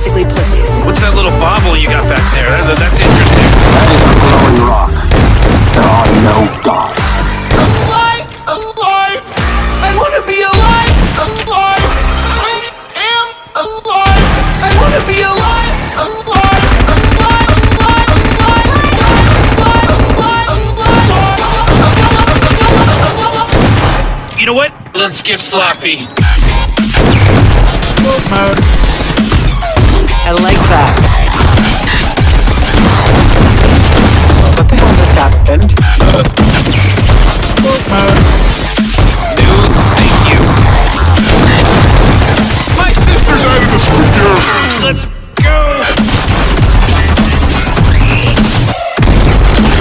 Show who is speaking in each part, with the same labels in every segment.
Speaker 1: basically pussies.
Speaker 2: What's that little bobble you got back there? That's interesting.
Speaker 3: That is a glowing rock. There are no gods.
Speaker 4: Alive! Alive! I want to be alive! Alive! I am alive! I want to be alive! Alive! Alive! Alive! Alive!
Speaker 2: You know what? Let's get sloppy.
Speaker 1: Mode. I like that. What the hell just happened? Mode.
Speaker 2: No, thank you. My sister's out of the studio. Let's go.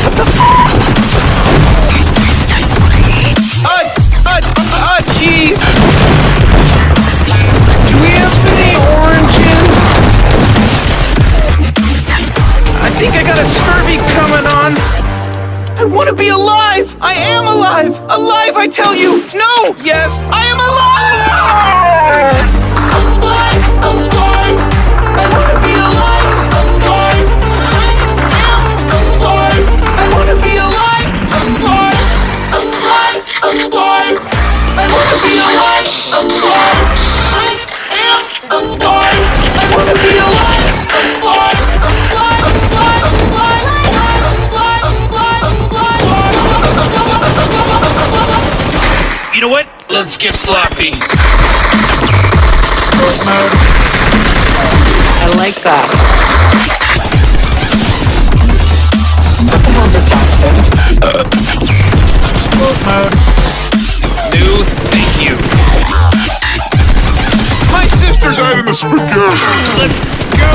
Speaker 1: What the fuck?
Speaker 4: Jeez! Do we have any oranges? I think I got a scurvy coming on. I want to be alive! I am alive! Alive, I tell you! No! Yes, I am alive! Alive! Alive! I want to be alive! Alive! I am alive! I want to be alive! Alive! Alive! Alive! I want to be alive! Alive! I am alive! I want to be alive! Alive! Alive! Alive! Alive!
Speaker 2: You know what? Let's get sloppy.
Speaker 1: Mode. I like that. What the hell just happened? Mode.
Speaker 2: No, thank you.
Speaker 4: My sister's out of the spaghetti!
Speaker 2: Let's go.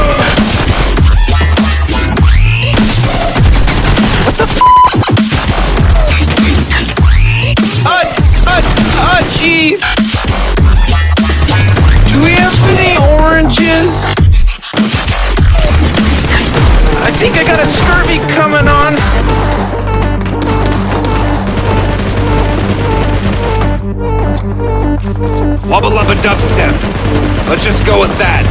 Speaker 1: What the f***?
Speaker 4: Jeez! Do we have any oranges? I think I got a scurvy coming on.
Speaker 2: Wubba lubba dubstep. Let's just go with that.